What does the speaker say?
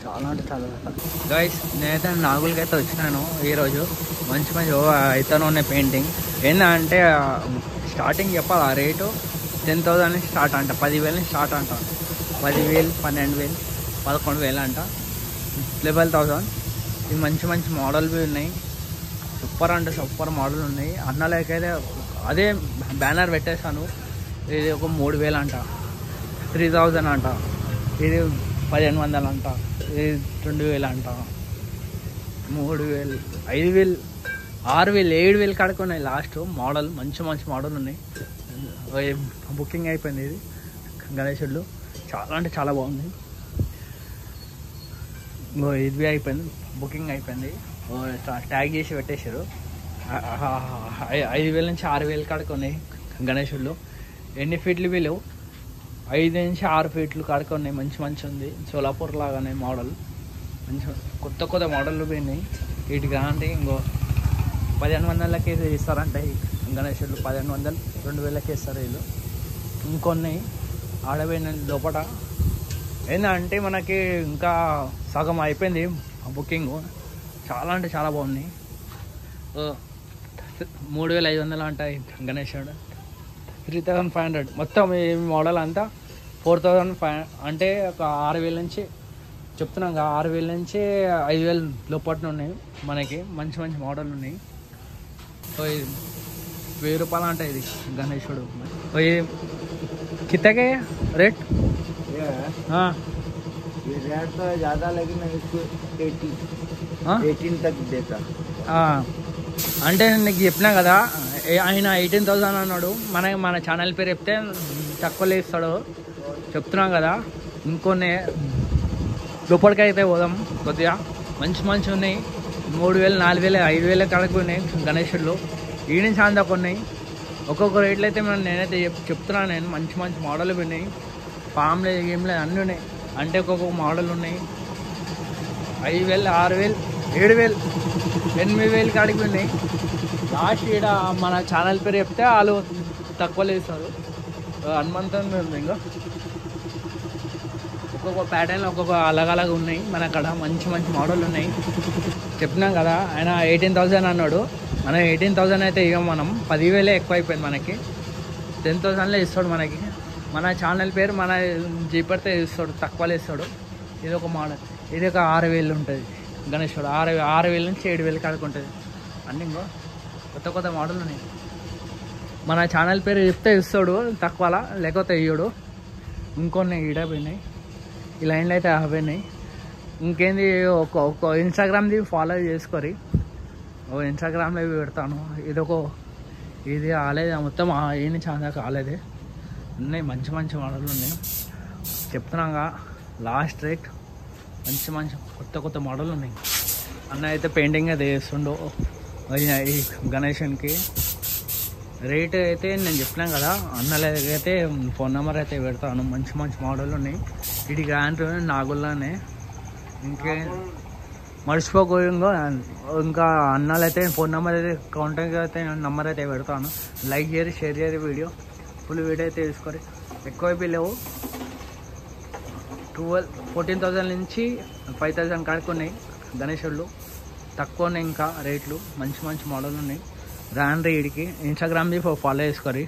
చాలా అంటే చాలా గైస్. నేనైతే నాగులకి అయితే వచ్చినాను ఈరోజు. మంచి మంచి అయితేనే ఉన్నాయి పెయింటింగ్. ఏంటంటే స్టార్టింగ్ చెప్పాలి ఆ రేటు 10,000 నుంచి స్టార్ట్ అంట, 10,000 నుంచి స్టార్ట్ అంట. 10,000, 12,000, 11,000 అంట, 11,000. ఇవి మంచి మంచి మోడల్వి ఉన్నాయి. సూపర్ అంటే సూపర్ మోడల్ ఉన్నాయి. అన్నలకైతే అదే బ్యానర్ పెట్టేశాను. ఇది ఒక 3,000 అంట, 3,000 అంట, ఇది 1,500 అంట, ఇది 2,000 అంట, 3,000, 5,000, 6,000, 7,000 కాడికి ఉన్నాయి లాస్ట్ మోడల్. మంచి మంచి మోడల్ ఉన్నాయి. బుకింగ్ అయిపోయింది. ఇది గణేశుడు చాలా అంటే చాలా బాగుంది. ఇది అయిపోయింది, బుకింగ్ అయిపోయింది. ట్యాగ్ చేసి పెట్టేశారు. 5,000 నుంచి 6,000 కాడికి ఉన్నాయి గణేశుడు. ఎన్ని ఫీట్లు వీళ్ళు? 5 నుంచి 6 ఫీట్లు కాడికి ఉన్నాయి. మంచి మంచి ఉంది. సోలాపూర్ లాగానే మోడల్. మంచి కొత్త కొత్త మోడళ్ళు పోయినాయి. వీటికి అంటే ఇంకో 1,500కి ఇస్తారంటే గణేశుడు. 1,500, 2,000కి ఇస్తారు వీళ్ళు. ఇంకొన్ని ఆడపోయిన లోపల ఏంటంటే మనకి ఇంకా సగం అయిపోయింది బుకింగ్. చాలా అంటే చాలా బాగున్నాయి. 3,500 అంటాయి గణేశుడు. 3,500 మొత్తం ఈ మోడల్ అంతా 4,500 అంటే ఒక 6,000 నుంచి చెప్తున్నాం కదా. 6,000 నుంచి 5,000 లోపట్న ఉన్నాయి మనకి. మంచి మంచి మోడల్ ఉన్నాయి. 1,000 రూపాయలు అంట ఇది గణేశుడు. कितने के रेट? हाँ ये रेट तो ज़्यादा लेकिन इसको 18 तक देता. అంటే నీకు చెప్పినా కదా ఆయన 18,000 అన్నాడు. మన ఛానల్ పేరు చెప్తే తక్కువలో ఇస్తాడు చెప్తున్నాం కదా. ఇంకొన్ని లోపలికి అయితే పోదాం. కొద్దిగా మంచి మంచి ఉన్నాయి. 3,000, 4,000, 5,000 కడకు ఉన్నాయి గణేశుడు. ఈ నుంచి అందాక ఉన్నాయి. ఒక్కొక్క రేట్లు అయితే నేనైతే చెప్తున్నాను. నేను మంచి మంచి మోడల్ ఉన్నాయి. ఫామ్ లేదు, ఏం లేదు, అన్నీ ఉన్నాయి. అంటే ఒక్కొక్క మోడల్ ఉన్నాయి. 5,000, 6,000, 7,000, 8,000 కాడికి ఉన్నాయి. లాస్ట్ ఈడ మన ఛానల్ పేరు చెప్తే వాళ్ళు తక్కువలో ఇస్తారు. హనుమంతుని ఉంది. ఇంకా ఒక్కొక్క ప్యాటర్న్లో ఒక్కొక్క అలగలగా ఉన్నాయి మన అక్కడ. మంచి మంచి మోడల్ ఉన్నాయి. చెప్పినాం కదా ఆయన 18,000 అన్నాడు. మనం 18,000 అయితే ఇవ్వం. మనం 10,000 ఎక్కువ అయిపోయింది మనకి. 10,000లో ఇస్తాడు మనకి. మన ఛానల్ పేరు మన జీపడితే ఇస్తాడు, తక్కువలో ఇస్తాడు. ఇది ఒక మోడల్. ఇది ఒక 6,000 ఉంటుంది గణేశుడు. 6,000 నుంచి 7,000 కాడికి ఉంటుంది. అన్నీ ఇంకో కొత్త కొత్త మోడల్ ఉన్నాయి. మన ఛానల్ పేరు చెప్తే ఇస్తాడు తక్కువలా, లేకపోతే ఇయ్యడు. ఇంకొన్ని ఈడ పోయినాయి. ఈ లైన్లో అయితే పోయినాయి. ఇంకేంది ఒక ఇన్స్టాగ్రామ్ది ఫాలో చేసుకోరి. ఇన్స్టాగ్రామ్లో ఇవి పెడతాను. ఇది ఆలేదు మొత్తం. ఏమి చాలా కాలేదే ఉన్నాయి. మంచి మంచి మోడళ్ళు ఉన్నాయి. చెప్తున్నాగా లాస్ట్ రేట్ మంచి మంచి కొత్త కొత్త మోడల్ ఉన్నాయి. అన్న అయితే పెయింటింగ్ అయితే వేస్తుండో ఈ గణేశునికి. రేట్ అయితే నేను చెప్పినాను కదా. అన్నలకైతే ఫోన్ నెంబర్ అయితే పెడతాను. మంచి మంచి మోడల్ ఉన్నాయి. ఇది గ్రాండ్ నాగుల్లానే. ఇంకే మర్చిపోకో. ఇంకా అన్నాలైతే ఫోన్ నెంబర్ అయితే కాంటాక్ట్ అయితే నెంబర్ అయితే పెడతాను. లైక్ చేయరు, షేర్ చేయరు. వీడియో ఫుల్ వీడియో అయితే తీసుకోరు. ఎక్కువ లేవు. 14,000 నుంచి 5,000 కాడికి ఉన్నాయి గణేశుళ్ళు. తక్కువనే ఇంకా రేట్లు. మంచి మంచి మోడల్ ఉన్నాయి. రాండ్రీ వీడికి ఇన్స్టాగ్రామ్ది ఫాలో చేసుకోరు.